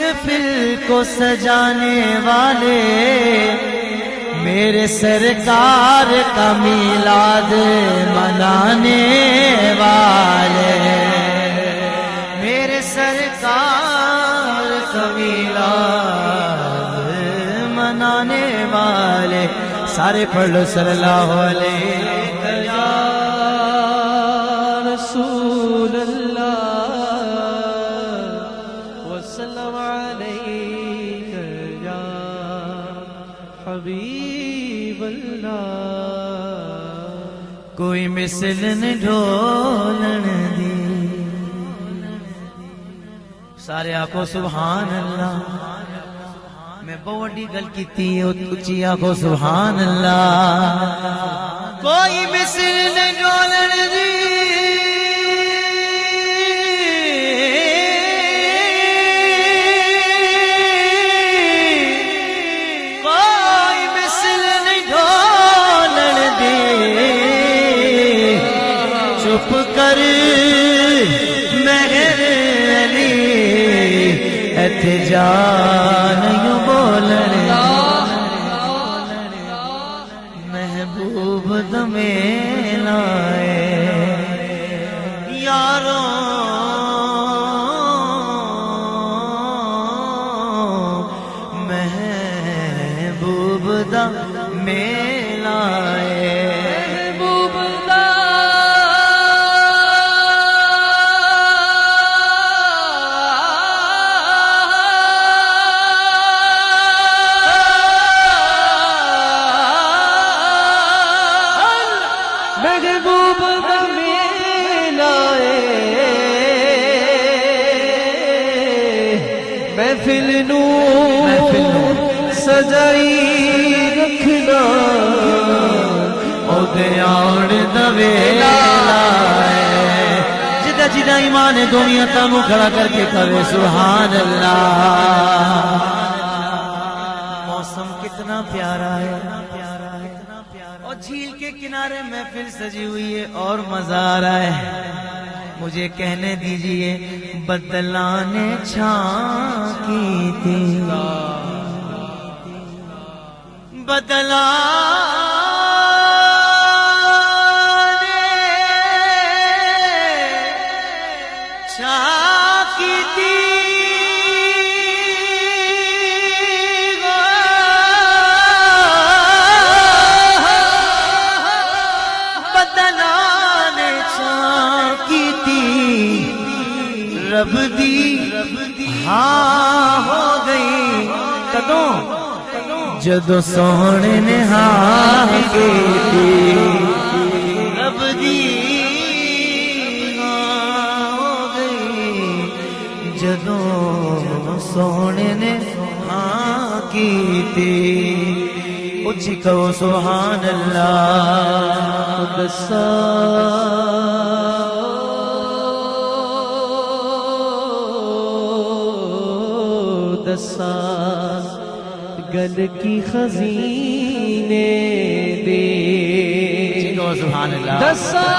محفل کو سجانے والے، میرے سرکار کا میلاد منانے والے، میرے سرکار کا میلاد منانے والے، سارے پڑھ لو صلی اللہ علیہ رسول اللہ وسلم علیک یا حبیب اللہ۔ کوئی مثل نہ ڈھولن دی، سارے آکھو سبحان اللہ۔ میں بہت بڑی گل کیتی ہے، اچھی آکھو سبحان اللہ۔ کوئی مثل نہ ڈھولن دی، چپ کر مہر علی ایتھے جان یوں بولن، محبوب دمے لائے یاروں، محبوب دمے لائے، محبوب دمے لائے، محفل نو سجائی رکھنا، او دیاڑ دوے لائے، جدہ جدہ ایمان دنیا تانوں کھڑا کر کے کہے سبحان اللہ۔ موسم کتنا پیارا ہے، اور جھیل کے کنارے محفل سجی ہوئی ہے اور مزہ آ رہا ہے۔ مجھے کہنے دیجئے بدلاں نے چھاں کی تھی، بدلاں نے چھاں کی تھی، رب دی ہاں ہو گئی کدوں جدو سونے نے ہاں کی تھی، رب دی ہاں ہو گئی جدو سونے نے ہاں کی تھی۔ اچھی کہو سبحان اللہ۔ دسان گل کی خزینے دے، سبحان اللہ۔ دساں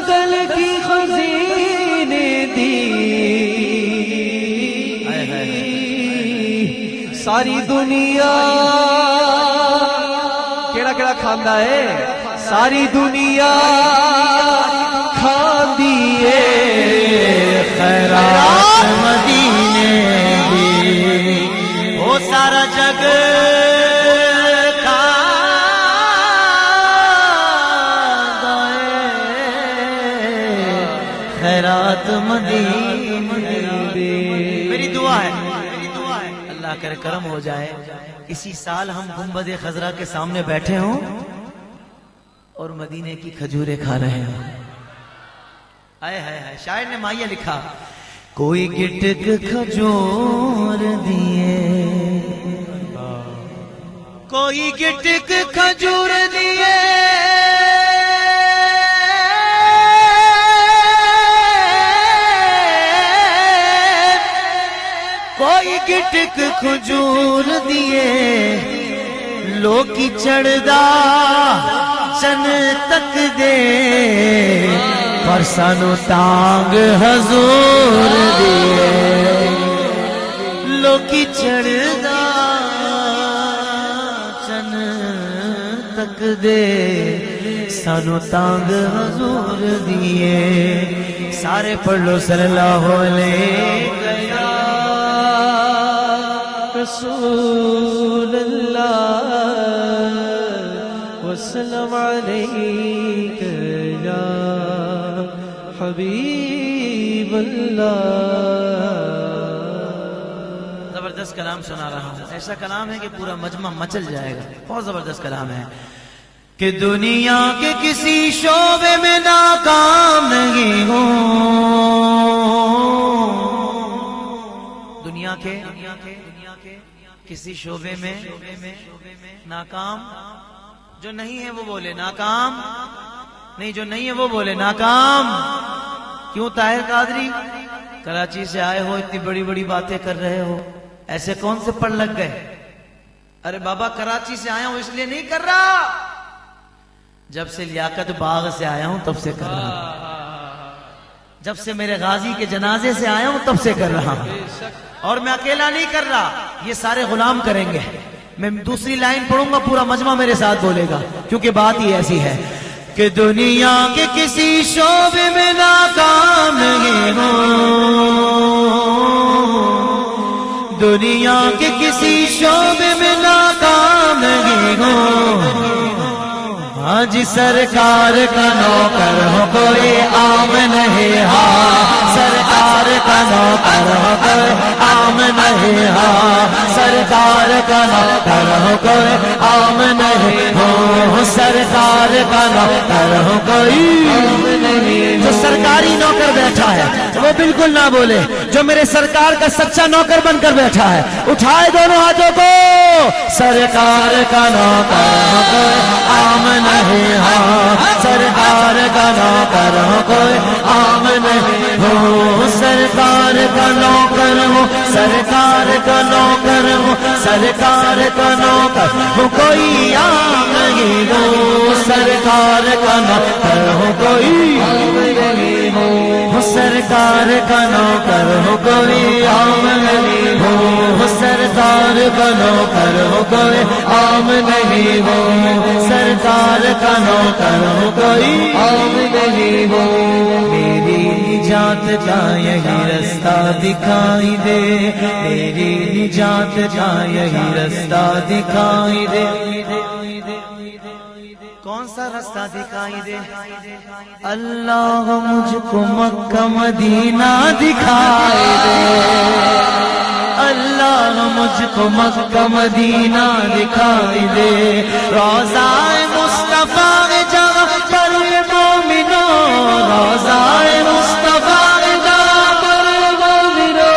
گل کی خزینے دی، ساری دنیا کیڑا کیڑا کھاندا ہے، ساری دنیا کھاندی ہے خیرات مدینے دی، وہ سارا جگ کھاندا ہے خیرات مدینے دی۔ میری دعا ہے اللہ کر کرم ہو جائے، اسی سال ہم گنبد خضرا کے سامنے بیٹھے ہوں اور مدینے کی کھجوریں کھا رہے ہیں۔ آئے ہائے، شاعر نے مائیہ لکھا، کوئی گٹک کھجور دیے، کوئی گٹک کھجور دیے، ایک ٹک کھجور دیے لوکی چڑھدا چن تک دے پر سانو تانگ حضور دیے لوکی چڑھدا چن تک دے سانو تانگ حضور دیے سارے پڑھ لو صلی اللہ علیہ رسول اللہ وسلم علیک یا حبیب اللہ. زبردست کلام سنا رہا ہوں. ایسا کلام ہے کہ پورا مجمع مچل جائے گا. بہت زبردست کلام ہے کہ دنیا کے کسی شعبے میں ناکام نہیں ہوں. دنیا کے کسی شعبے میں ناکام جو نہیں ہے وہ بولے ناکام نہیں, جو نہیں ہے وہ بولے ناکام. کیوں طاہر قادری کراچی سے آئے ہو, اتنی بڑی بڑی باتیں کر رہے ہو, ایسے کون سے پڑھ لگ گئے؟ ارے بابا کراچی سے آیا ہوں اس لیے نہیں کر رہا, جب سے لیاقت باغ سے آیا ہوں تب سے کر رہا ہوں, جب سے میرے غازی کے جنازے سے آیا ہوں تب سے کر رہا ہوں. اور میں اکیلا نہیں کر رہا, یہ سارے غلام کریں گے. میں دوسری لائن پڑھوں گا, پورا مجمع میرے ساتھ بولے گا, کیونکہ بات ہی ایسی ہے کہ دنیا کے کسی شعبے میں ناکام نہیں ہوں. دنیا کے کسی شعبے میں ناکام نہیں ہوں. آج سرکار کا نوکر ہو کوئی عام نہیں, ہاں سرکار کا نوکر ہو کوئی عام نہیں, ہاں سرکار کا نوکر ہو کوئی عام نہیں ہو, سرکار کا نوکر ہو کوئی عام نہیں. جو سرکاری نوکر بیٹھا ہے وہ بالکل نہ بولے, جو میرے سرکار کا سچا نوکر بن کر بیٹھا ہے اٹھائے دونوں ہاتھوں کو. سرکار کا نوکر ہو کوئی عام نہیں, ہاں سرکار کا نوکر ہو کوئی عام نہیں ہو, سرکار کا نوکر ہو, سرکار کا نوکر ہو, سرکار کا نوکر ہو کوئی عام نہیں ہو, سرکار کا نوکر ہو کوئی عام نہیں ہو, سرکار کا نوکر ہو کوئی عام نہیں ہو, سرکار کا نوکر ہو کوئی عام نہیں ہو, سرکار کا نوکر ہو کوئی عام نہیں ہو. میری نجات کا یہی رستہ دکھائی دے, میری نجات کا یہی رستہ دکھائی دے. کون سا رستہ دکھائی دے؟ اللہ مجھ کو مکہ مدینہ دکھائی دے, اللہ مجھ کو مکہ مدینہ دکھائی دے. روضہ مصطفیٰ جہاں پر مومنوں, روضہ مصطفیٰ جہاں پر مومنوں,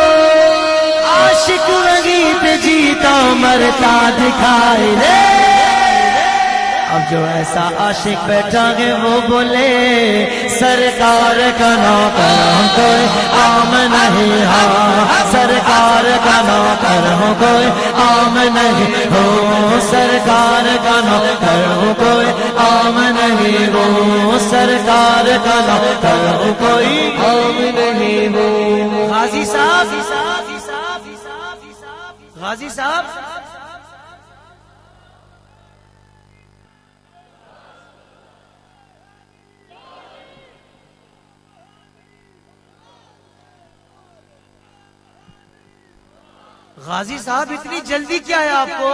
عاشق وہیں پہ جیتا مرتا دکھائی دے. اب جو ایسا عاشق بیٹھا ہے وہ بولے سرکار کا نوکر ہو کوئی عام نہیں, ہاں سرکار کا نوکر ہو کوئی عام نہیں ہو, سرکار کا نوکر ہو کوئی عام نہیں ہو, سرکار کا نوکر ہو کوئی عام نہیں ہو. غازی صاحب, غازی صاحب غازی صاحب اتنی جلدی کیا ہے آپ کو؟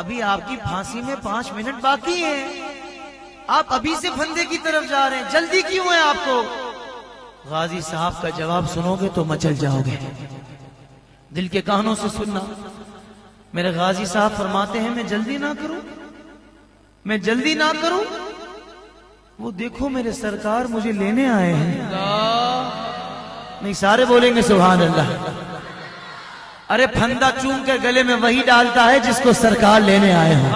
ابھی آپ کی پھانسی میں 5 منٹ باقی ہیں, آپ ابھی سے پھندے کی طرف جا رہے ہیں, جلدی کیوں ہے آپ کو؟ غازی صاحب کا جواب سنو گے تو مچل جاؤ گے. دل کے کانوں سے سننا. میرے غازی صاحب فرماتے ہیں میں جلدی نہ کروں, میں جلدی نہ کروں, وہ دیکھو میرے سرکار مجھے لینے آئے ہیں. نہیں سارے بولیں گے سبحان اللہ. ارے پھندا چوم کر گلے میں وہی ڈالتا ہے جس کو سرکار لینے آئے ہوں.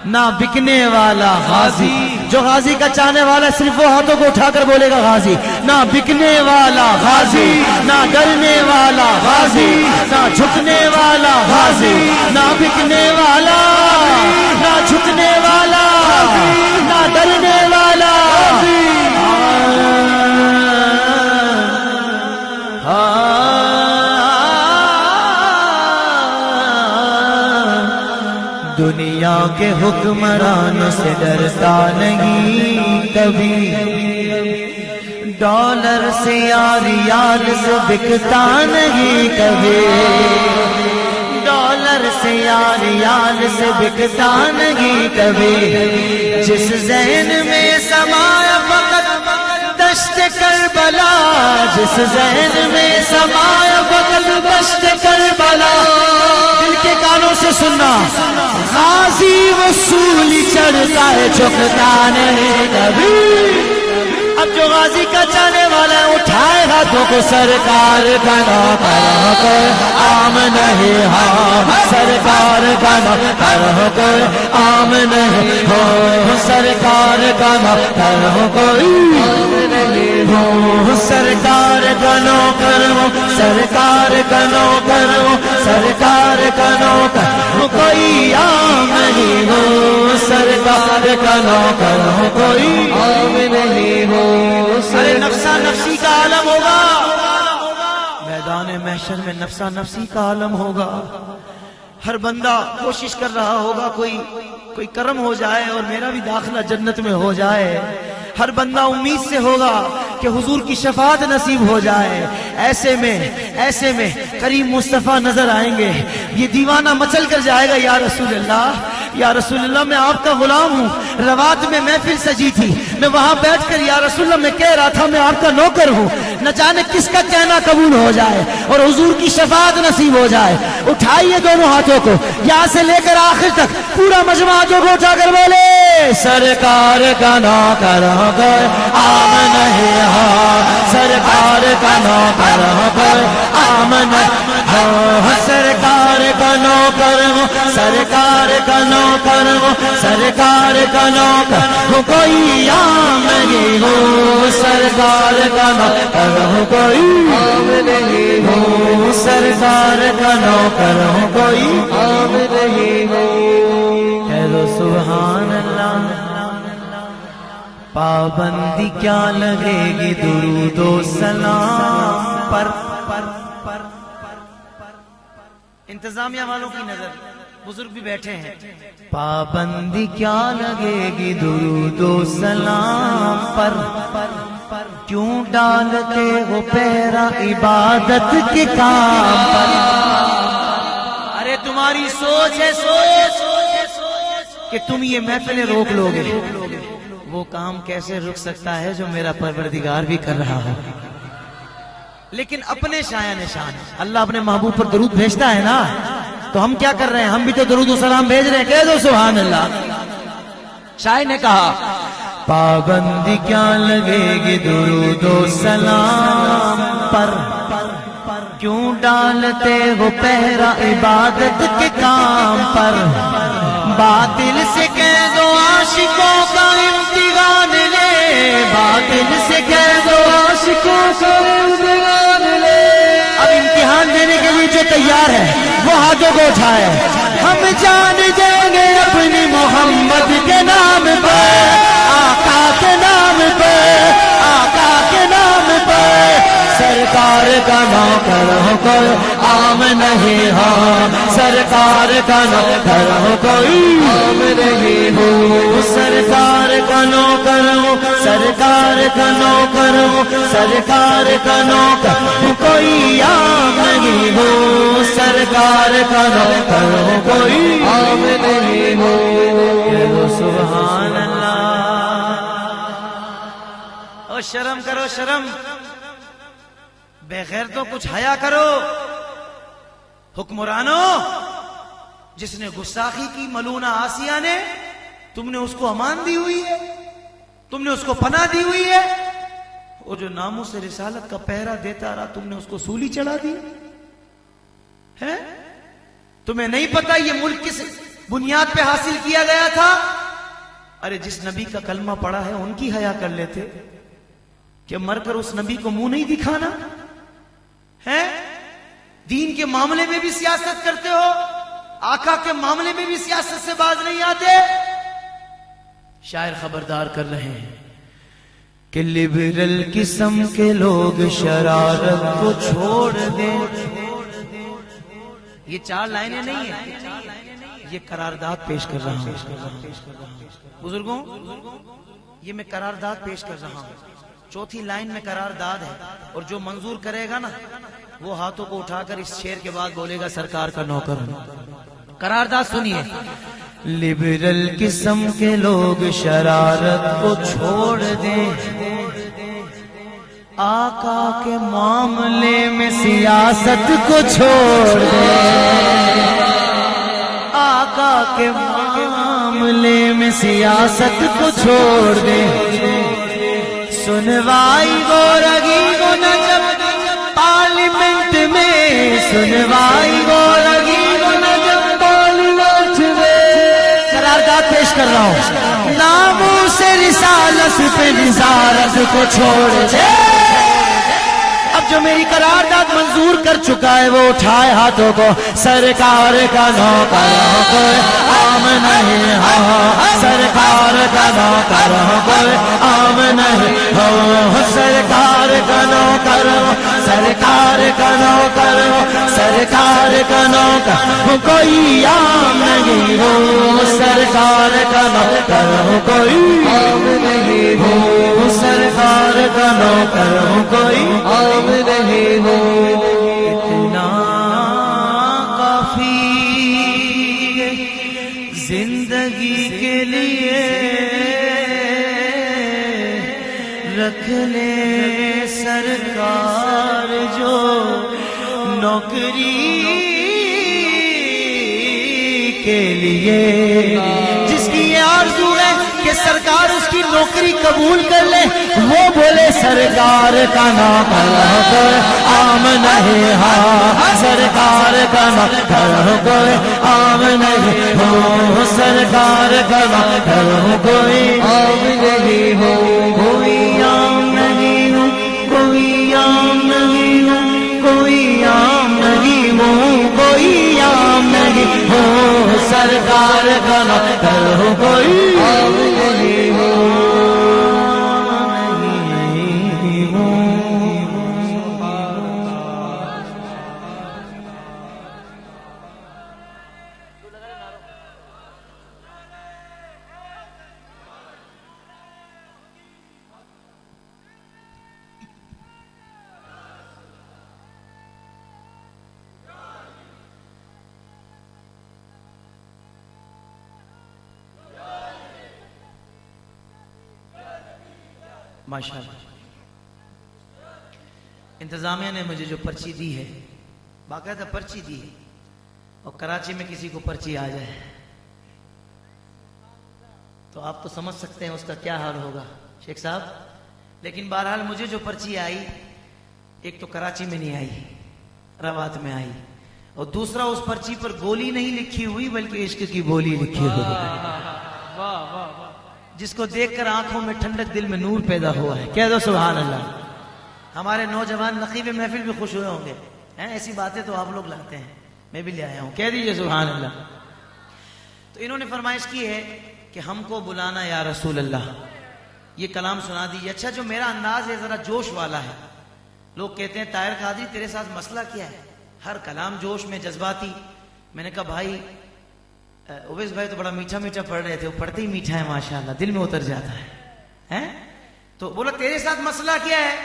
نہ بکنے والا غازی جو غازی کا چاہنے والا صرف وہ ہاتھوں کو اٹھا کر بولے گا غازی. نہ بکنے والا غازی، نہ ڈرنے والا غازی، نہ جھکنے والا غازی، نہ بکنے والا، نہ جھکنے والا، نہ ڈرنے والا. دنیا کے حکمرانوں سے ڈرتا نہیں کبھی، ڈالر سے یا ریال سے بکتا نہیں کبھی، ڈالر سے یا ریال سے بکتا نہیں کبھی. جس ذہن میں سمایا فقط دشت کربلا، جس ذہن میں سمایا فقط دشت کربلا. دل کے کانوں سے سننا، غازی وصولی چڑھتا ہے جھکتا نہیں کبھی. اب جو غازی کا چاہنے والا ہے اٹھائے ہاتھوں کو سرکار کا نام کر عام نہیں ہاں، سرکار کا نام کر عام نہیں ہو، سرکار کا نام کر کوئی ہو، سرکار کا نو کرو، سرکار کا نو کرو، سرکار کا نو کرو کوئی عام نہیں ہو، سرکار کا نو کرو کوئی عام نہیں ہو. ارے نفسا نفسی کا عالم ہوگا، میدان محشر میں نفسا نفسی کا عالم ہوگا. ہر بندہ کوشش کر رہا ہوگا کوئی کرم ہو جائے اور میرا بھی داخلہ جنت میں ہو جائے. ہر بندہ امید سے ہوگا کہ حضور کی شفاعت نصیب ہو جائے. ایسے میں کریم مصطفیٰ نظر آئیں گے، یہ دیوانہ مچل کر جائے گا، یا رسول اللہ، یا رسول اللہ میں آپ کا غلام ہوں. روات میں محفل سجی تھی، میں وہاں بیٹھ کر یا رسول اللہ میں کہہ رہا تھا میں آپ کا نوکر ہوں. نہ جانے کس کا کہنا قبول ہو جائے اور حضور کی شفاعت نصیب ہو جائے. اٹھائیے دونوں ہاتھوں کو یہاں سے لے کر آخر تک، پورا مجمع ہاتھوں کو اٹھا کر بولے سرکار کا نوکر ہو کر عام نہیں ہو، سرکار کا نوکر ہو کر عام نہیں ہو، سرکار کا نوکر ہو، سرکار کا نوکر ہو، سرکار کا نوکر ہو کوئی عام نہیں ہو، سرکار کا نوکر ہو کوئی عام نہیں ہو، سرکار کا نوکر ہو کوئی عام نہیں ہو. کہہ دو سبحان اللہ. پابندی کیا لگے گی درود و سلام پر. انتظامیہ والوں کی نظر، بزرگ بھی بیٹھے ہیں. پابندی کیا لگے گی درود و سلام پر، کیوں ڈالتے ہو پیرا عبادت کے کام پر. ارے تمہاری سوچ ہے سوچ کہ تم یہ محفلیں روک لو گے. وہ کام کیسے رک سکتا ہے جو میرا پروردگار بھی کر رہا ہے. لیکن اپنے شایع نشان اللہ اپنے محبوب پر درود بھیجتا ہے نا، تو ہم کیا کر رہے ہیں؟ ہم بھی تو درود و سلام بھیج رہے ہیں. کہہ دو سبحان اللہ. شاعر نے کہا پابندی کیا لگے گی درود و سلام پر، کیوں ڈالتے ہو پہرا عبادت کے کام پر. باطل سے کہہ دو عاشقوں کا امتحان لے، باطل سے کہہ دو عاشقوں کا امتحان لے. اب امتحان دینے کے لیے جو تیار ہے وہ ہاتھوں کو اٹھائے. ہم جان دیں گے اپنی محمد کے نام پر، آقا کے نام پر، آقا کے نام پر. سرکار کا نوکر ہو کوئی عام نہیں ہو، سرکار کا نوکر ہو کوئی عام نہیں ہو، سرکار کا نوکر ہو، سرکار کا نوکر ہو، سرکار کا نوکر ہو کوئی عام نہیں ہو، سرکار کا نوکر ہو کوئی عام نہیں ہو. سبحان اللہ. او شرم کرو شرم، بے غیرتوں کچھ حیا کرو. حکمرانوں، جس نے گستاخی کی ملونہ آسیہ نے، تم نے اس کو امان دی ہوئی ہے، تم نے اس کو پناہ دی ہوئی ہے. وہ جو ناموس رسالت کا پہرا دیتا رہا، تم نے اس کو سولی چڑھا دی ہے. تمہیں نہیں پتا یہ ملک کس بنیاد پہ حاصل کیا گیا تھا؟ ارے جس نبی کا کلمہ پڑا ہے ان کی حیا کر لیتے کہ مر کر اس نبی کو منہ نہیں دکھانا ہے. دین کے معاملے میں بھی سیاست کرتے ہو, آقا کے معاملے میں بھی سیاست سے باز نہیں آتے. شاعر خبردار کر رہے ہیں کہ لبرل قسم کے لوگ شرارت کو چھوڑ دیں. یہ 4 لائنیں نہیں ہیں, یہ قرارداد پیش کر رہا ہوں بزرگوں, یہ میں قرارداد پیش کر رہا ہوں. 4تھی لائن میں قرارداد ہے, اور جو منظور کرے گا نا وہ ہاتھوں کو اٹھا کر اس شعر کے بعد بولے گا سرکار کا نوکر ہوں. قرارداد سنیے. لبرل قسم کے لوگ شرارت کو چھوڑ دیں, آقا کے معاملے میں سیاست کو چھوڑ دیں, آقا کے معاملے میں سیاست کو چھوڑ دیں. سنوائی گو رگی گو نہ جب پارلیمنٹ میں, سنوائی گو رگی گو نہ جب پارلیمنٹ میں. قرارداد پیش کر رہا ہوں. ناموس رسالت پہ نظارت کو چھوڑ دے. اب جو میری قرارداد منظور کر چکا ہے وہ اٹھائے ہاتھوں کو. سرکار کا نوکر ہو کوئی عام نہیں ہو, سرکار کا نوکر ہو کوئی عام نہیں ہو, سرکار کا نوکر ہو, سرکار کا نوکر ہو, سرکار کا نوکر ہو کوئی عام نہیں ہو, سرکار کا نوکر ہو کوئی عام نہیں ہو, سرکار کا نوکر ہو کوئی عام نہیں ہو. اتنا کافی زندگی کے لیے رکھ لے سرکار جو نوکری کے لیے, جس کی یہ آرزو ہے کہ سرکار اس کی نوکری قبول کر لے, وہ بولے سرکار کا نوکر ہو کوئی عام نہیں ہو, سرکار کا نوکر ہو کوئی عام نہیں ہو, سرکار کا نوکر ہو کوئی عام نہیں ہو, کوئی عام نہیں ہو, کوئی عام نہیں ہو, کوئی عام نہیں ہو, کوئی عام نہیں ہو, سرکار کا نوکر ہو کوئی عام نہیں ہو. ماشاءاللہ انتظامیہ نے مجھے جو پرچی دی ہے, باقاعدہ پرچی دی ہے, اور کراچی میں کسی کو پرچی آ جائے تو آپ تو سمجھ سکتے ہیں اس کا کیا حال ہوگا شیخ صاحب. لیکن بہرحال مجھے جو پرچی آئی, ایک تو کراچی میں نہیں آئی, روات میں آئی, اور دوسرا اس پرچی پر گولی نہیں لکھی ہوئی بلکہ عشق کی بولی لکھی ہوئی, جس کو دیکھ کر آنکھوں میں ٹھنڈک دل میں نور پیدا ہوا ہے. کہہ دو سبحان اللہ. ہمارے نوجوان نقیب محفل بھی خوش ہوئے ہوں گے, ایسی باتیں تو آپ لوگ لاتے ہیں, میں بھی لے آیا ہوں. کہہ دیجئے سبحان اللہ. تو انہوں نے فرمائش کی ہے کہ ہم کو بلانا یا رسول اللہ, یہ کلام سنا دیجیے. اچھا جو میرا انداز ہے ذرا جوش والا ہے. لوگ کہتے ہیں طاہر قادری تیرے ساتھ مسئلہ کیا ہے, ہر کلام جوش میں جذباتی. میں نے کہا بھائی اویس بھائی تو بڑا میٹھا میٹھا پڑھ رہے تھے, وہ پڑھتے ہی میٹھا ہے ماشاءاللہ, دل میں اتر جاتا ہے. تو بولا تیرے ساتھ مسئلہ کیا ہے,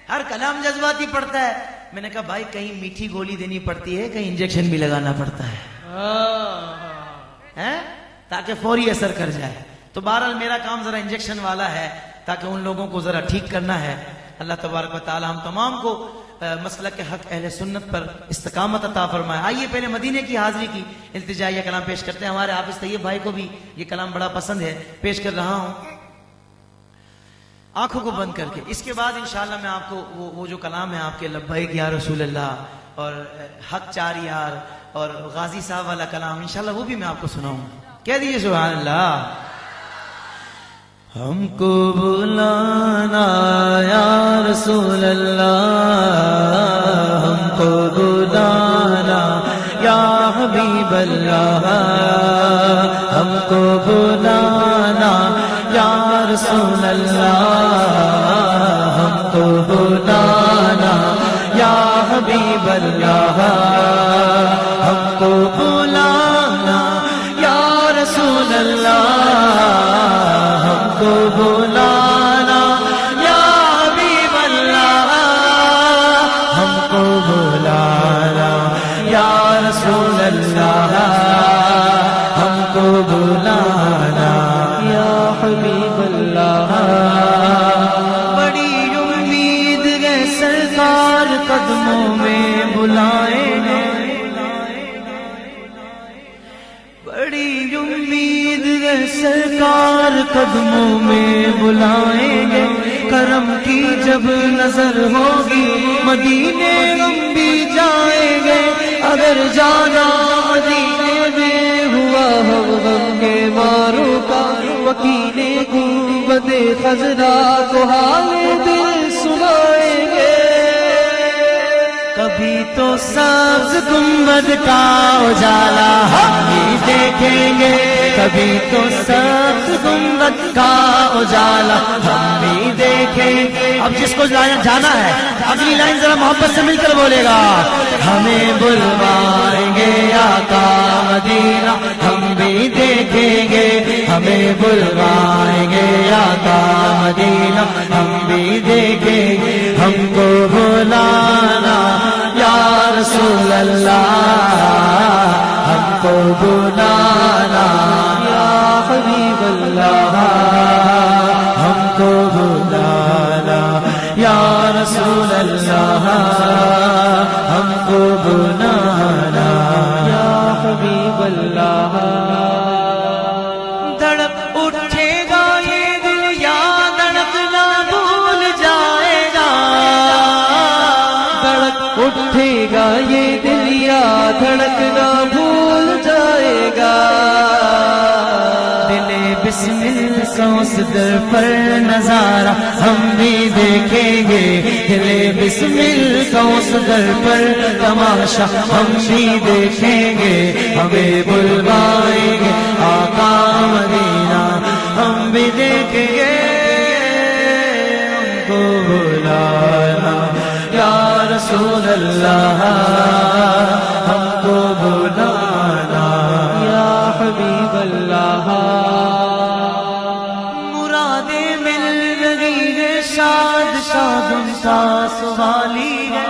ہر کلام جذباتی پڑھتا ہے. میں نے کہا بھائی کہیں میٹھی گولی دینی پڑتی ہے, کہیں انجیکشن بھی لگانا پڑتا ہے تاکہ فوری اثر کر جائے. تو بہرحال میرا کام ذرا انجیکشن والا ہے تاکہ ان لوگوں کو ذرا ٹھیک کرنا ہے. اللہ تبارک و تعالی ہم تمام کو مسلک کے حق اہل سنت پر استقامت عطا فرمائے. آئیے پہلے مدینے کی حاضری کی التجائیہ کلام پیش کرتے ہیں. ہمارے حافظ طیب بھائی کو بھی یہ کلام بڑا پسند ہے, پیش کر رہا ہوں آنکھوں کو بند کر کے. اس کے بعد انشاءاللہ میں آپ کو وہ جو کلام ہے آپ کے لبیک یا رسول اللہ اور حق چار یار اور غازی صاحب والا کلام انشاءاللہ وہ بھی میں آپ کو سناؤں. کہہ دیجیے سبحان اللہ. ہم کو بلانا یا رسول اللہ، ہم کو بلانا یا حبیب اللہ، ہم کو بلانا یا رسول اللہ، ہم کو بلانا یا حبیب اللہ، ہم کو بلانا یا رسول اللہ، ہم کو بلانا یا حبیب اللہ، ہم کو بلانا یا رسول اللہ، ہم کو بلانا یا حبیب اللہ۔ بڑی امید ہے سرکار قدموں میں بلائیں گے، بڑی امید ہے سرکار قدموں میں بلائیں گے، کرم کی جب نظر ہوگی مدینے ہم بھی جائیں گے، اگر جانا مدینے میں ہوا ہم غم کے ماروں کا، وکیلے گنبد خضرا کو حال دل سنائیں گے۔ کبھی تو سبز گنبد کا اجالا ہم بھی دیکھیں گے، کبھی تو سبز گنبد کا اجالا ہم بھی دیکھیں گے۔ اب جس کو جانا ہے اگلی لائن ذرا محبت سے مل کر بولے گا، ہمیں بلوائیں گے آقا مدینہ ہم بھی دیکھیں گے، ہمیں بلوائیں گے آقا مدینہ ہم بھی دیکھیں گے، ہم کو بلانا یا رسول اللہ، ہم کو بلانا یا حبیب اللہ، ہم کو بلانا یا رسول اللہ، ہم کو بلانا یا حبیب اللہ۔ دھڑک اٹھے گا یہ دل یا دھڑکنا بھول جائے گا، دھڑک اٹھے گا یہ دل یا دھڑکنا بھول جائے گا، دل بسمل کا اس در پر نظارہ ہم بھی دیکھیں گے، دل بسمل کا اس در پر تماشا ہم بھی دیکھیں گے، ہمیں بلوائیں گے آقا مدینہ ہم بھی دیکھیں گے، ہم کو بلانا یا رسول اللہ، ہم کو بلانا یا حبیب اللہ۔ مرادیں مل رہی ہے شاد شاد ان کا سوالی ہے،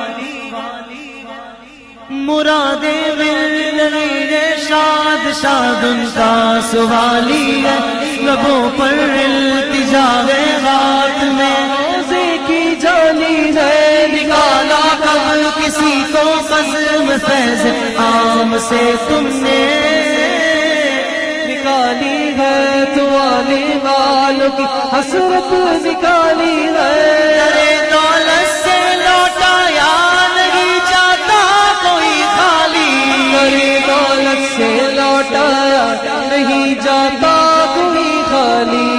مرادیں مل رہی ہے شاد شاد ان کا سوالی ہے، لبوں پر التجا ہے ہاتھ میں روزے کی جالی ہے، نکالا کب کسی کو بزم فیض عام سے تم نے، نکالی ہے تو آنے والوں کی حسرت نکالی ہے، ارے دولت سے لوٹایا نہیں جاتا کوئی خالی، ارے دولت سے لوٹایا نہیں جاتا کوئی خالی،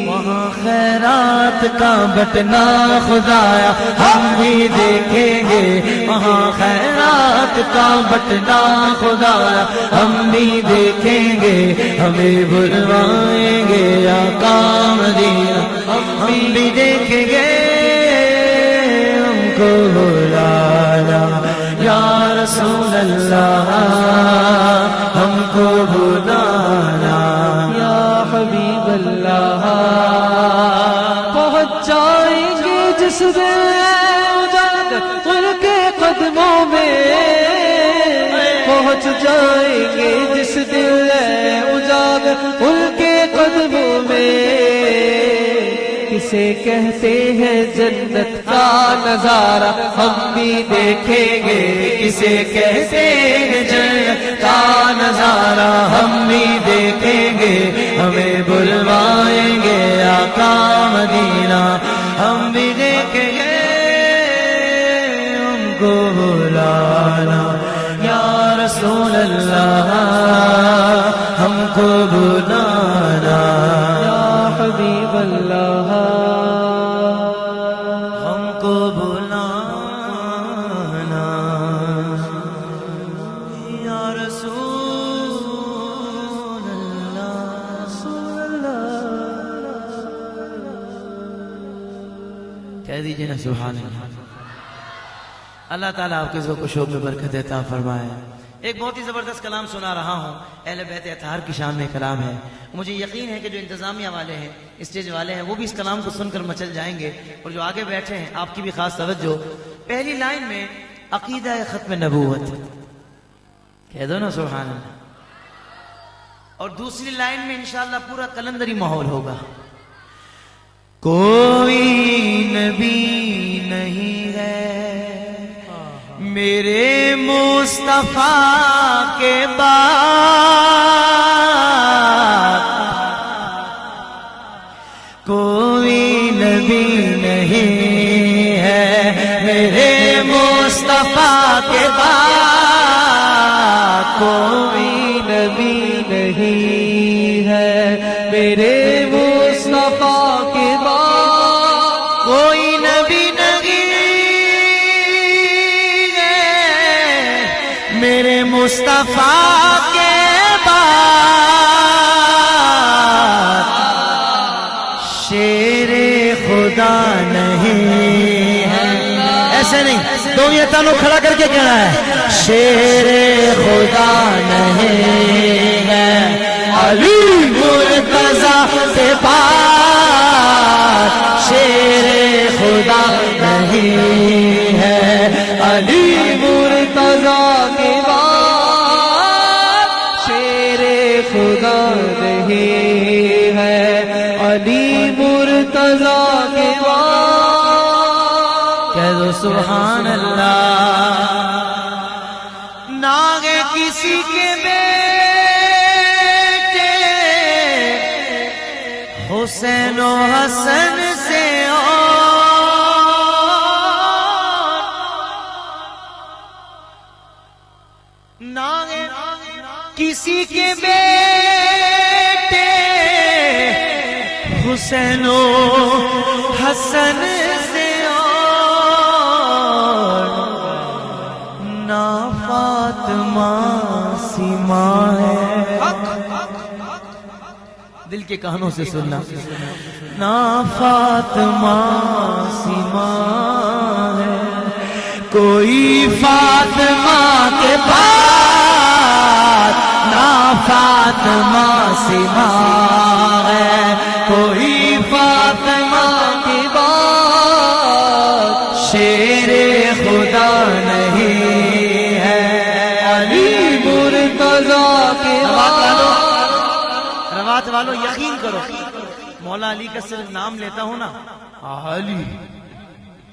وہاں خیرات کا بٹنا خدایا ہم بھی دیکھیں گے، وہاں خیرات کا بٹنا خدایا ہم بھی دیکھیں گے، ہمیں بلوائیں گے آقا مدینہ ہم بھی دیکھیں گے، ہم کو بلانا یا رسول اللہ، ہم کو بلانا یا حبیب اللہ۔ پہنچ جائیں گے جس دن اجاگر ان کے قدموں میں، پہنچ جائیں گے جس دن اجاگر ان کے قدموں میں، کسے کہتے ہیں جنت کا نظارہ ہم بھی دیکھیں گے، کسے کہتے ہیں جنت کا نظارہ ہم بھی دیکھیں گے، ہمیں بلوائیں گے آقا مدینہ ہم بھی دیکھیں گے، ہم کو بلانا یا رسول اللہ، ہم کو بلانا کہہ دیجئے نا سبحان اللہ۔ اللہ تعالیٰ آپ کے ذوق و شوق میں برکت عطا فرمائے۔ ایک بہت ہی زبردست کلام سنا رہا ہوں، اہل بیت اطہار کی شان میں کلام ہے۔ مجھے یقین ہے کہ جو انتظامیہ والے ہیں، اسٹیج والے ہیں، وہ بھی اس کلام کو سن کر مچل جائیں گے، اور جو آگے بیٹھے ہیں آپ کی بھی خاص توجہ۔ پہلی لائن میں عقیدہ ختم نبوت، کہہ دو نا سبحان اللہ، اور دوسری لائن میں انشاءاللہ پورا کلندری ماحول ہوگا۔ کوئی نبی نہیں ہے میرے مصطفیٰ کے بعد، کوئی نبی نہیں ہے میرے مصطفیٰ کے بعد، کوئی نبی نہیں ہے میرے مصطفیٰ کے بعد، کوئی نبی نہیں ہے میرے مصطفیٰ کے بعد، شیر خدا نہیں ہے، ایسے نہیں، دو یہ تانوں کھڑا کر کے کہنا ہے، شیر خدا نہیں ہے علی مرتضیٰ کے بعد، شیر خدا نہیں ہے علی مرتضیٰ کے بعد، شیر خدا نہیں ہے علی مرتضیٰ کے بعد۔ کہہ دو سبحان اللہ۔ ناگے کسی کے بیٹے حسین و حسن سے اور، ناگے کسی کے بیٹے حسین و حسن سے اور، نا فاطمہ سی ماں ہے، دل کے کانوں سے سننا، نا فاطمہ سی ماں ہے، کوئی فاطمہ کے بعد، نا فاطمہ سی ماں ہے، کوئی فاطمہ کے بعد، شیر خدا نہیں ہے علی مرتضیٰ کے بعد۔ روات والو یقین کرو، مولا علی کا صرف نام لیتا ہوں نا علی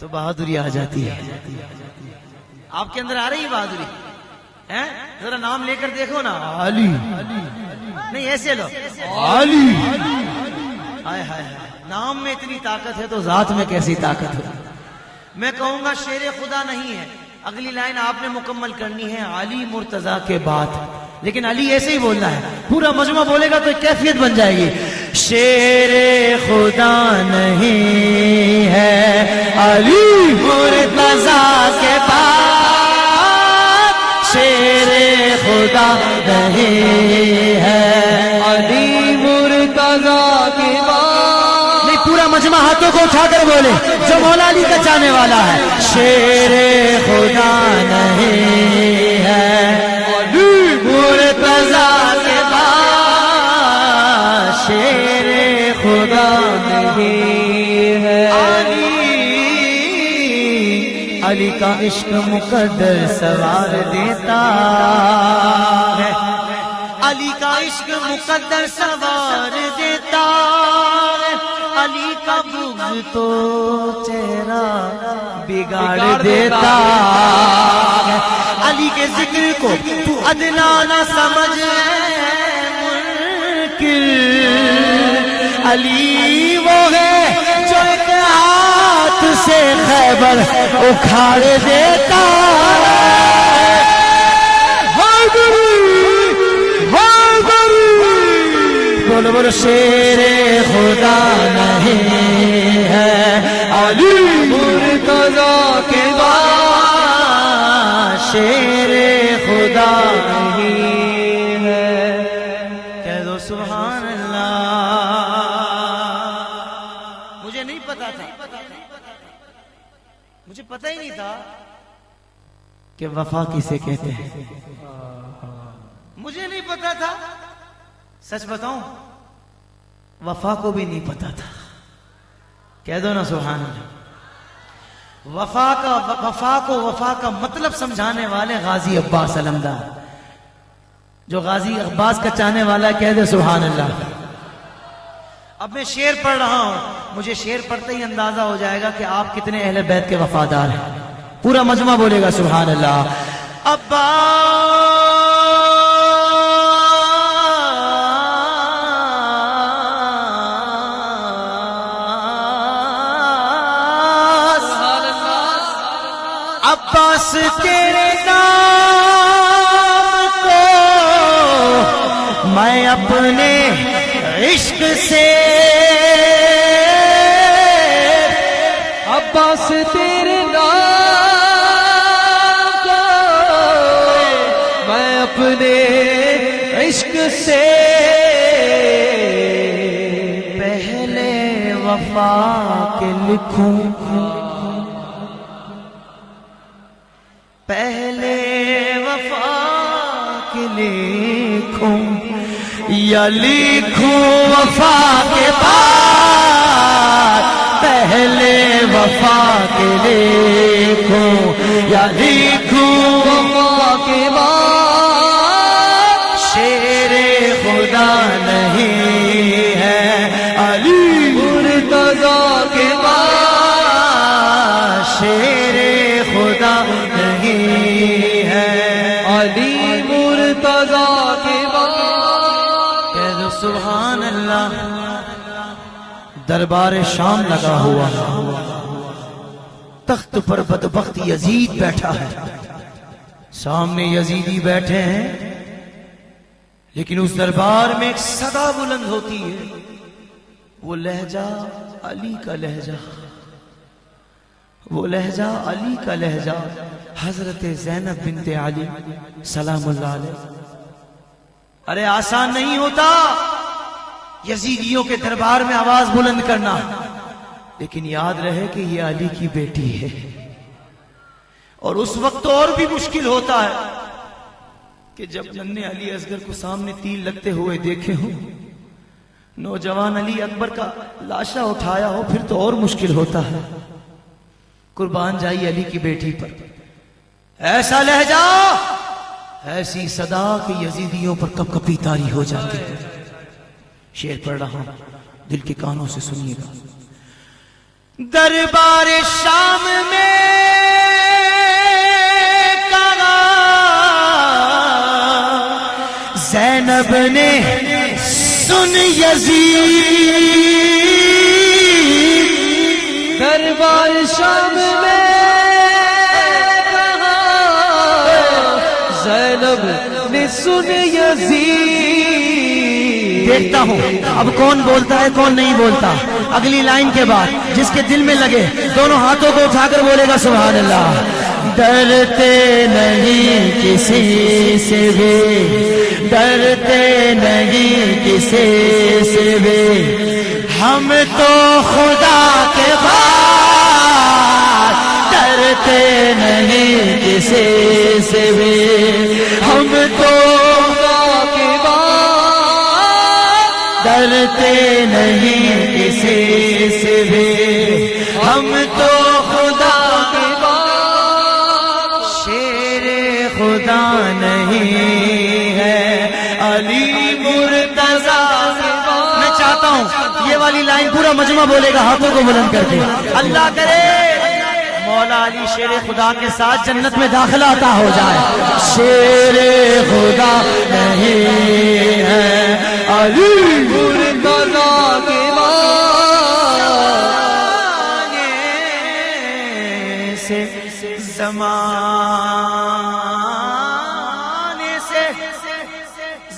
تو بہادری آ جاتی ہے۔ آپ کے اندر آ رہی ہے بہادری؟ ذرا نام لے کر دیکھو نا علی، نہیں ایسے لو علی، ہائے ہائے ہائے، نام میں اتنی طاقت ہے تو ذات میں کیسی طاقت ہے۔ میں کہوں گا شیر خدا نہیں ہے، اگلی لائن آپ نے مکمل کرنی ہے علی مرتضیٰ کے بعد، لیکن علی ایسے ہی بولنا ہے، پورا مجمع بولے گا تو ایک کیفیت بن جائے گی۔ شیر خدا نہیں ہے علی مرتضیٰ کے بعد، شیر خدا نہیں ہے علی مرتضیٰ کے بعد، نہیں، پورا مجمع ہاتھوں کو اٹھا کر بولے جو مولا علی کا چاہنے والا ہے، شیر خدا نہیں ہے علی مرتضیٰ کے بعد، شیر خدا نہیں ہے علی کا عشق مقدر سوار دیتا ہے، علی کا عشق مقدر سوار دیتا ہے، علی کا بغض تو چہرہ بگاڑ دیتا ہے، علی کے ذکر کو تو ادنا نہ سمجھ منکر، علی وہ ہے جو ایک ہاتھ سے خیبر اکھاڑ دیتا ہے، بولو بولو شیر خدا نہیں ہے علی مرتضیٰ کے بعد، شیر خدا نہیں ہے۔ کہہ دو سبحان اللہ۔ مجھے نہیں پتا تھا مجھے پتہ ہی نہیں تھا کہ وفا کسے کہتے ہیں، مجھے نہیں پتا تھا، سچ بتاؤں وفا کو بھی نہیں پتا تھا. کہہ دو نا سبحان اللہ. وفا کا مطلب سمجھانے والے غازی عباس علمدار. جو غازی عباس کا چاہنے والا ہے کہہ دے سبحان اللہ. اب میں شعر پڑھ رہا ہوں، مجھے شعر پڑھتے ہی اندازہ ہو جائے گا کہ آپ کتنے اہل بیت کے وفادار ہیں. پورا مجمع بولے گا سبحان اللہ. عباس تیرے نام کو میں اپنے عشق سے، عباس تیرے نام کو میں اپنے عشق سے پہلے وفا کے لکھوں، پہلے وفا کے لکھوں یا لکھوں وفا کے بعد، پہلے وفا کے لکھوں یا لکھوں وفا کے بعد، شیر خدا نہیں ہے علی مرتضیٰ کے بعد، شیر خدا نہیں ہے علی مرتضیٰ کے بعد. کہہ دو سبحان اللہ. دربار شام لگا ہوا، تخت پر بدبخت یزید بیٹھا ہے، سامنے یزیدی بیٹھے ہیں، لیکن اس دربار میں ایک صدا بلند ہوتی ہے. وہ لہجہ علی کا لہجہ، وہ لہجہ علی کا لہجہ، حضرت زینب بنت علی سلام اللہ علیہ. ارے آسان نہیں ہوتا یزیدیوں کے دربار میں آواز بلند کرنا، لیکن یاد رہے کہ یہ علی کی بیٹی ہے. اور اس وقت اور بھی مشکل ہوتا ہے کہ جب ننھے علی اصغر کو سامنے تیر لگتے ہوئے دیکھے ہوں، نوجوان علی اکبر کا لاشا اٹھایا ہو، پھر تو اور مشکل ہوتا ہے. قربان جائی علی کی بیٹی پر. ایسا لہجہ، ایسی صدا کہ یزیدیوں پر کپ کپی طاری ہو جاتی ہے. شعر پڑھ رہا ہوں، دل کے کانوں سے سنیے گا. دربار شام میں کہا زینب نے سن یزید، دربار شام میں کہا زینب نے سن یزید. دیکھتا ہوں اب کون بولتا ہے کون نہیں بولتا. اگلی لائن کے بعد جس کے دل میں لگے دونوں ہاتھوں کو اٹھا کر بولے گا سبحان اللہ. ڈرتے نہیں کسی سے بھی، ڈرتے نہیں کسی سے بھی، ہم تو خدا کے بعد، ڈرتے نہیں کسی سے بھی، ہم تو ڈرتے نہیں کسی سے بھی، ہم تو خدا کے بعد، شیر خدا نہیں ہے علی مرتضیٰ کے بعد. میں چاہتا ہوں یہ والی لائن پورا مجمع بولے گا ہاتھوں کو بلند کر کے. اللہ کرے مولا علی شیر خدا کے ساتھ جنت میں داخلہ عطا ہو جائے. شیر خدا نہیں ہے علی مرتضیٰ کے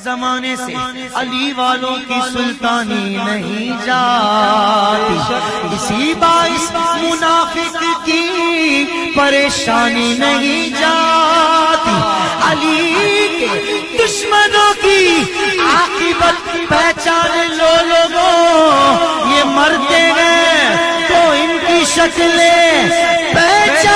زمانے سے علی والوں کی سلطانی نہیں جاتی، اسی باعث منافق کی پریشانی نہیں جاتی. علی کے دشمنوں کی عاقبت پہچان لو لوگوں، یہ مرتے ہیں تو ان کی شکلیں پہچان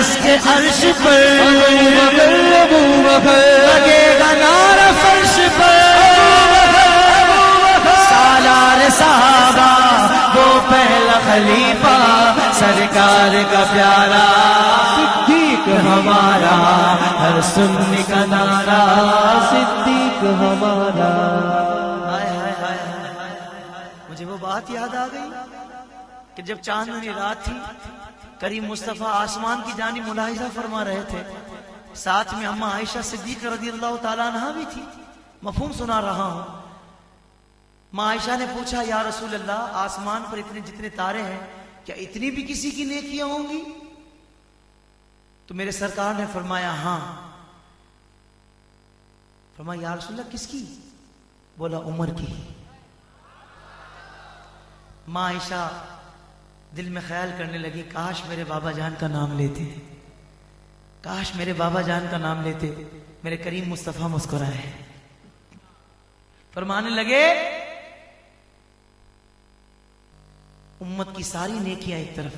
جس کے عرش پر ابو بکر لگے گا نعرہ فرش پر سالار صحابہ وہ پہلا خلیفہ سرکار کا پیارا صدیق ہمارا ہر سنی کا نعرہ صدیق ہمارا. مجھے وہ بات یاد آ گئی کہ جب چاندنی رات تھی کریم مصطفیٰ آسمان کی جانب ملاحظہ فرما رہے تھے, ساتھ میں اماں عائشہ صدیقہ رضی اللہ تعالیٰ عنہا بھی تھی. مفہوم سنا رہا ہوں. ماں عائشہ نے پوچھا یا رسول اللہ آسمان پر اتنے جتنے تارے ہیں کیا اتنی بھی کسی کی نیکیاں ہوں گی؟ تو میرے سرکار نے فرمایا ہاں. فرمایا یا رسول اللہ کس کی؟ بولا عمر کی. ماں عائشہ دل میں خیال کرنے لگی کاش میرے بابا جان کا نام لیتے, کاش میرے بابا جان کا نام لیتے. میرے کریم مصطفیٰ مسکرائے, فرمانے لگے امت کی ساری نیکیاں ایک طرف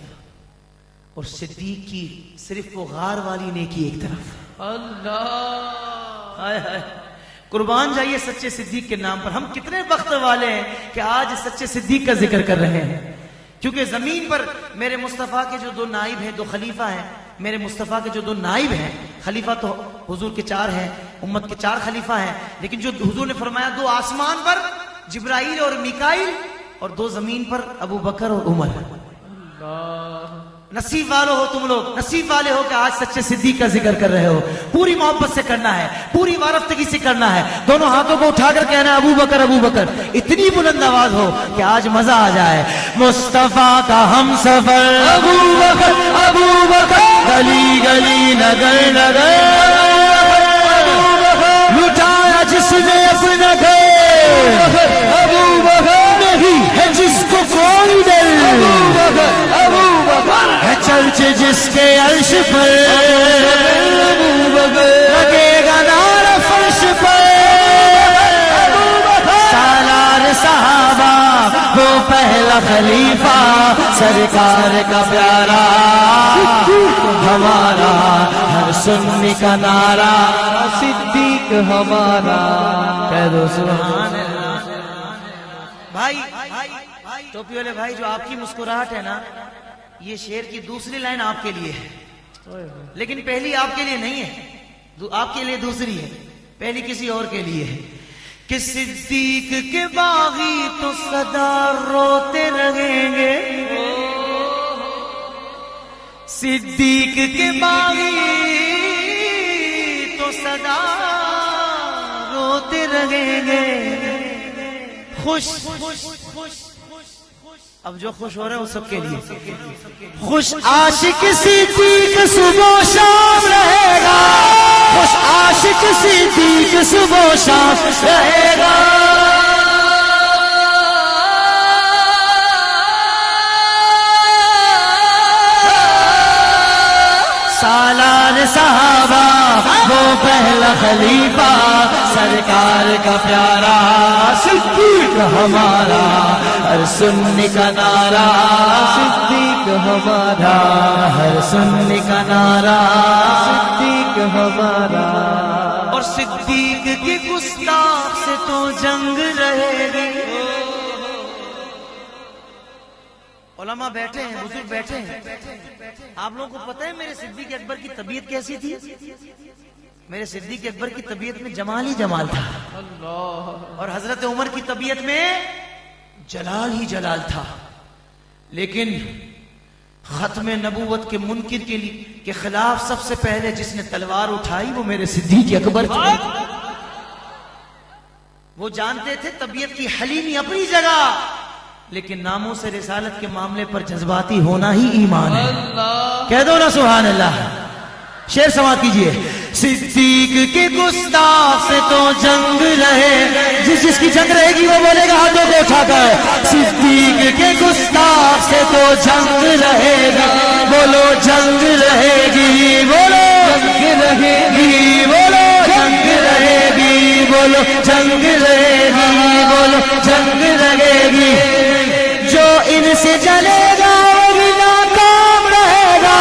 اور صدیق کی صرف وہ غار والی نیکی ایک طرف. اللہ ہائے ہائے, قربان جائیے سچے صدیق کے نام پر. ہم کتنے بخت والے ہیں کہ آج سچے صدیق کا ذکر کر رہے ہیں, کیونکہ زمین پر میرے مصطفیٰ کے جو دو نائب ہیں, دو خلیفہ ہیں, میرے مصطفیٰ کے جو دو نائب ہیں, خلیفہ تو حضور کے 4 ہیں, امت کے 4 خلیفہ ہیں, لیکن جو حضور نے فرمایا 2 آسمان پر جبرائیل اور میکائیل اور 2 زمین پر ابو بکر اور عمر. نصیب والو ہو تم لوگ, نصیب والے ہو کہ آج سچے صدیق کا ذکر کر رہے ہو. پوری محبت سے کرنا ہے, پوری وارفتگی سے کرنا ہے, دونوں ہاتھوں کو اٹھا کر کہنا ہے ابو بکر ابو بکر. اتنی بلند آواز ہو کہ آج مزہ آ جائے. مصطفیٰ کا ہم سفر ابو بکر گلی گلی نگر نگر لٹایا جس نے اپنا گھر. ابو بکر نہیں ہے جس کو کوئی ڈر, ہے چرچ جس کے عرش پر لگے گا نعرہ فرش پر. سالار صحابہ وہ پہلا خلیفہ سرکار کا پیارا ہمارا ہر سنی کا نعرہ صدیق ہمارا. کہہ دو سبحان اللہ. بھائی ٹوپی والے بھائی, جو آپ کی مسکراہٹ ہے نا, یہ شعر کی دوسری لائن آپ کے لیے ہے, لیکن پہلی آپ کے لیے نہیں ہے, آپ کے لیے دوسری ہے, پہلی کسی اور کے لیے ہے. کہ صدیق کے باغی تو سدا روتے رہیں گے, صدیق کے باغی تو سدا روتے رہیں گے. خوش اب جو خوش ہو رہے ہیں وہ سب کے لیے. خوش عاشق صدیق صبح و شام رہے گا, خوش عاشق صدیق صبح و شام رہے گا. سالار صحابہ وہ پہلا خلیفہ سرکار کا پیارا صدیق ہمارا ہر سنی کا نعرہ صدیق ہمارا ہر سنی کا نعرہ صدیق ہمارا. اور صدیق کی گستاخ سے تو جنگ رہے گی. علماء بیٹھے ہیں, بزرگ بیٹھے ہیں. آپ لوگوں کو پتہ ہے میرے صدیق اکبر کی طبیعت کیسی تھی؟ میرے صدیق اکبر کی طبیعت میں جمال ہی جمال تھا, اور حضرت عمر کی طبیعت میں جلال ہی جلال تھا. لیکن ختم نبوت کے منکر کے خلاف سب سے پہلے جس نے تلوار اٹھائی وہ میرے صدیق اکبر تھے. وہ جانتے تھے طبیعت کی حلیمی اپنی جگہ, لیکن ناموں سے رسالت کے معاملے پر جذباتی ہونا ہی ایمان ہے. کہہ دو نا سبحان اللہ. شعر سماعت کیجئے. صدیق کے گستاخ سے تو جنگ رہے, جس کی جنگ رہے گی وہ بولے گا ہاتھوں کو اٹھا کر. صدیق کے گستاخ سے تو جنگ رہے گی, بولو جنگ رہے گی, بولو جنگ رہے گی, بولو جنگ رہے گی, بولو جنگ رہے گی, بولو جنگ رہے گی. جو ان سے جلے گا وہ بھی ناکام رہے گا,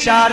4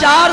4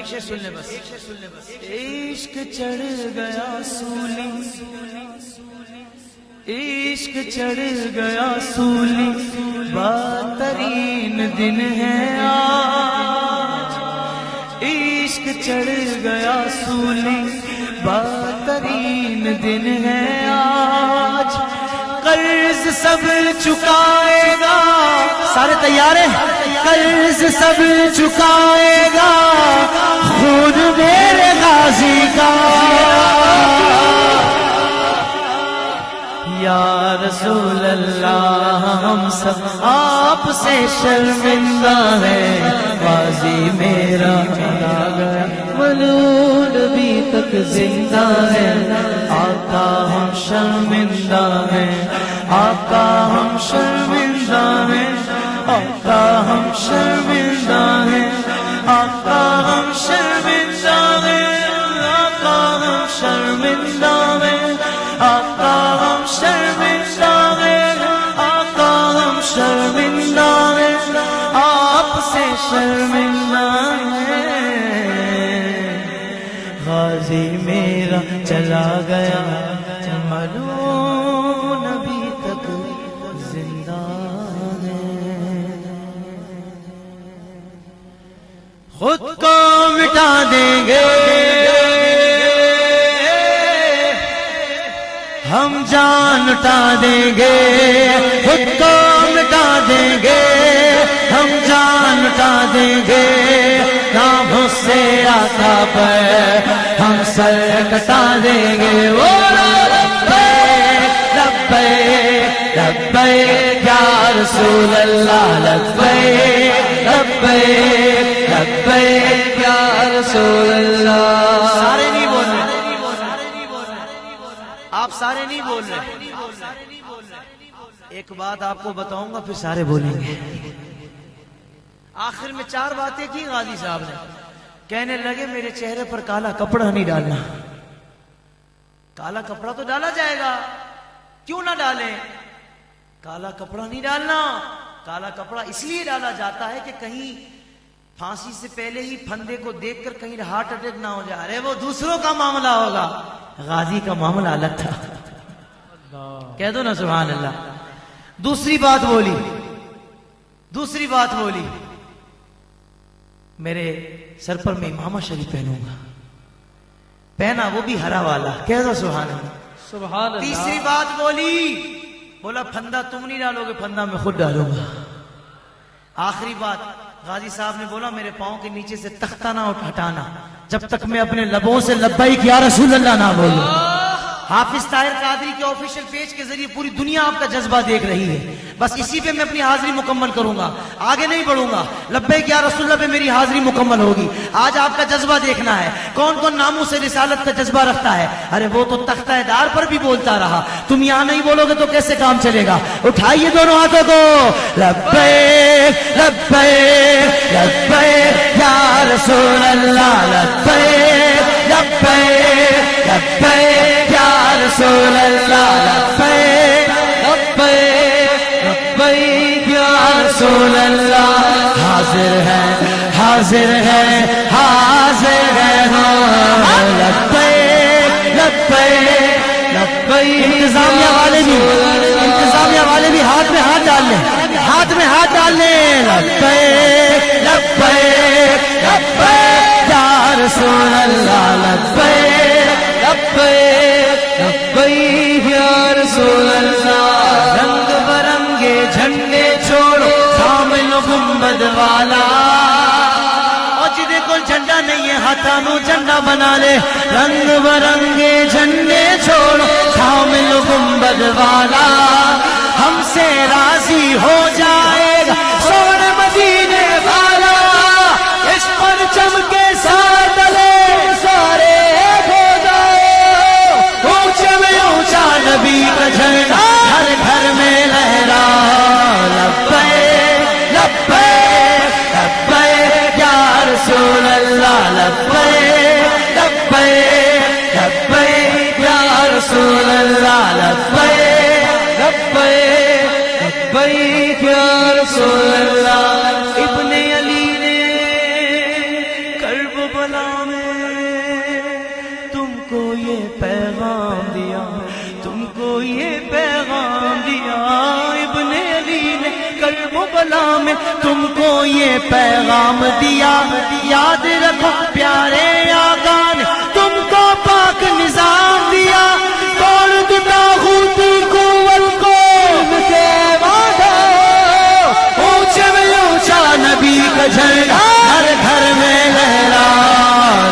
ایک شے سن لے بس. عشق چڑھ گیا سولی، عشق چڑھ گیا سولی، بدترین دن ہے آج. عشق چڑھ گیا سولی، بدترین دن ہے آج. قرض سب چکائے گا، سارے تیار ہیں؟ قرض سب چکائے گا خون میرے غازی کا. یا رسول اللہ ہم سب آپ سے شرمندہ ہیں، غازی میرا چلا گیا ملول بھی تک زندہ ہے. آقا ہم شرمندہ ہیں، آقا ہم شرمندہ ہیں، آقا ہم شرمندہ ہیں، آقا ہم شرمندہ ہیں، آقا ہم شرمندہ ہیں، آقا ہم شرمندہ ہیں، آقا ہم شرمندہ ہیں، آپ سے شرمندہ ہیں. غازی میرا چلا گیا ملعون ابھی تک زندہ ہے. خود کو مٹا دیں گے ہم، جان لٹا دیں گے. خود کو مٹا دیں گے ہم، جان لٹا دیں گے. ناموں سے آقا پر ہم سر کٹا دیں گے. وہ لبیک لبیک لبیک یا رسول اللہ، لبیک لبیک لبیک یا رسول اللہ. سارے نہیں بول رہے، آپ سارے نہیں بول رہے. ایک بات آپ کو بتاؤں گا پھر سارے بولیں گے. آخر میں 4 باتیں کی غازی صاحب نے. کہنے لگے میرے چہرے پر کالا کپڑا نہیں ڈالنا. کالا کپڑا تو ڈالا جائے گا، کیوں نہ ڈالیں؟ کالا کپڑا نہیں ڈالنا. کالا کپڑا اس لیے ڈالا جاتا ہے کہ کہیں پھانسی سے پہلے ہی پھندے کو دیکھ کر کہیں ہارٹ اٹیک نہ ہو جائے. ارے وہ دوسروں کا معاملہ ہوگا، غازی کا معاملہ الگ تھا. کہہ دو نا سبحان اللہ. دوسری بات بولی، دوسری بات بولی میرے سر پر میں امامہ شریف پہنوں گا. پہنا وہ بھی ہرا والا. کہہ دو سبحان اللہ. سبحان اللہ. تیسری بات بولی، بولا پھندا تم نہیں ڈالو گے، پھندا میں خود ڈالوں گا. آخری بات غازی صاحب نے بولا میرے پاؤں کے نیچے سے تختہ نہ ہٹانا جب تک میں اپنے لبوں سے لبیک یا رسول اللہ نہ بولوں. حافظ طاہر قادری کے آفیشیل پیج کے ذریعے پوری دنیا آپ کا جذبہ دیکھ رہی ہے. بس اسی پہ میں اپنی حاضری مکمل کروں گا، آگے نہیں بڑھوں گا. لبیک یا رسول اللہ پہ میری حاضری مکمل ہوگی. آج آپ کا جذبہ دیکھنا ہے، کون کون ناموں سے رسالت کا جذبہ رکھتا ہے. ارے وہ تو تختہ دار پر بھی بولتا رہا، تم یہاں نہیں بولو گے تو کیسے کام چلے گا. اٹھائیے دونوں ہاتھوں کو. لبیک لبیک لبیک یا رسول اللہ، لبیک لبیک لبیک یا رسول اللہ، لبیک لبیک لبیک یا رسول اللہ. حاضر ہے حاضر ہے حاضر ہے لبیک لبیک لبیک. انتظامیہ والے بھی ہاتھ میں ہاتھ ڈال لیں، ہاتھ میں ہاتھ ڈال لیں. لبیک لبیک لبیک یا رسول اللہ، لبیک لبیک لبیک یا رسول اللہ. رنگ برنگے جھنڈے چھوڑو سامنے گنبد والا، اور جدے کو جھنڈا نہیں ہے ہاتھانوں جھنڈا بنا لے. رنگ برنگے جھنڈے چھوڑو سامنے گنبد والا، ہم سے راضی ہو جائے گا سونے مدینے والا. اس پرچم کے ساتھ لے سارے ہو جائے، اونچے میں اونچا نبی کا جھنڈا ہر گھر میں لہرا. لبیک لبیک لبیک یا رسول اللہ، لبیک لبیک لبیک یا رسول اللہ، لبیک لبیک لبیک یا رسول اللہ. ابن علی نے کرب بلا یہ پیغام دیا، تم کو یہ پیغام دیا، ابن علی نے کربلا میں تم کو یہ پیغام دیا، یاد رکھو پیارے آقا نے تم کو پاک نظام دیا، توڑ دو طاغوتی قوت کو کے وعدہ، اونچے میں اونچا نبی کا جھنڈا ہر گھر میں لہرا،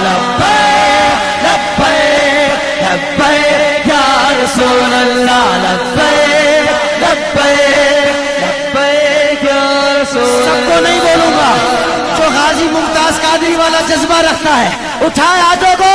لبیک لبیک لبیک یا رسول اللہ، لبیک لبیک لبیک یا رسول اللہ۔ سب کو نہیں بولوں گا، جو غازی ممتاز قادری والا جذبہ رکھتا ہے اٹھائے ہاتھوں کو،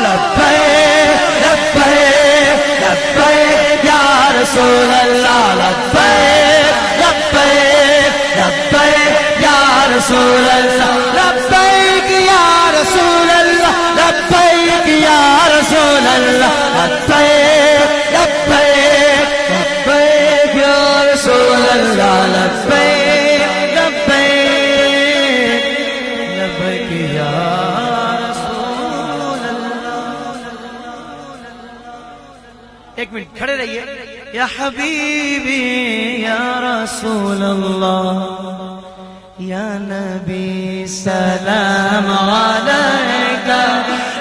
لبیک لبیک لبیک یا رسول اللہ، لبیک لبیک لبیک یا رسول اللہ، لبیک یا رسول اللہ، لبیک یا رسول اللہ، لبیک لبیک لبیک یا رسول اللہ، لبیک لبیک لبیک یا رسول اللہ۔ ایک منٹ کھڑے رہیے۔ یا حبیبی یا رسول اللہ، یا نبی سلام علیکہ،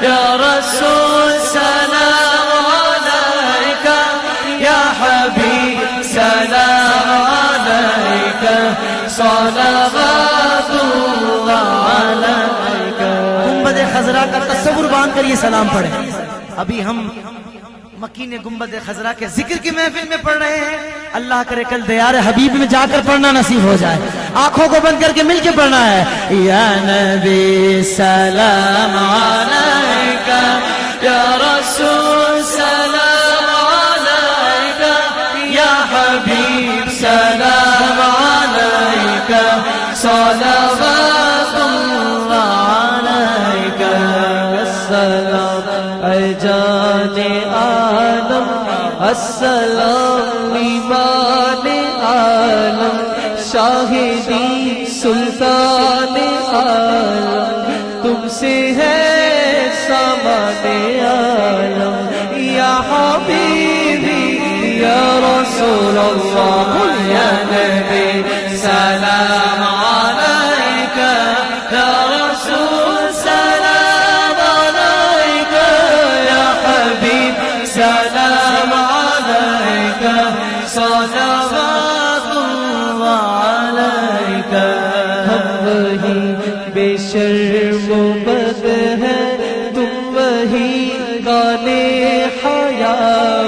یا رسول سلام علیکہ، یا حبیب سلام علیکہ، صلوات اللہ علیکہ۔ گنبد خضرا کا تصور باندھ کر یہ سلام پڑھیں۔ ابھی ہم مکین گنبد خضرا کے ذکر کی محفل میں پڑھ رہے ہیں، اللہ کرے کل دیار حبیب میں جا کر پڑھنا نصیب ہو جائے۔ آنکھوں کو بند کر کے مل کے پڑھنا ہے۔ یا نبی سلام علیکہ، یا رسول سلام علیکہ، یا حبیب سلام علیکہ، صلوات اللہ علیکہ۔ السلام اے جان عالم، السلام ایمان عالم، شاہدی سلطان عالم، تم سے ہے سامان عالم، یا حبیبی یا رسول اللہ، یا نبی سلام علیکہ، یا رسول سلام علیکہ، یا حبیب سلام علیکہ، صلوات اللہ علیکہ۔ ہم وہی بے شرم و بد ہیں، تم وہی غالِ حیا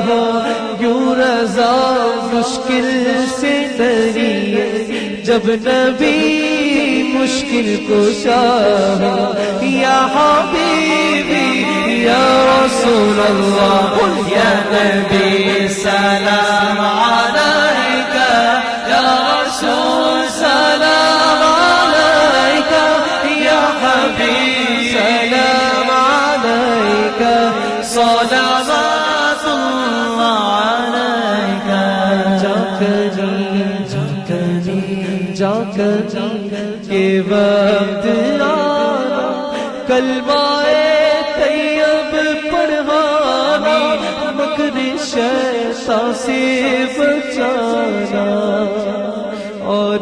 ہو، یوں رضا مشکل سے دری، جب نبی مشکل کشا ہو، یا حبیبی یا رسول اللہ، یا نبی سلام علیکہ، یا رسول سلام علیکہ، یا حبیب سلام علیکہ، صلوات اللہ علیکہ۔ جاکری کے وقت آنا، کلمہ طیب پڑھانا، مکر شیطان سے بچانا، اور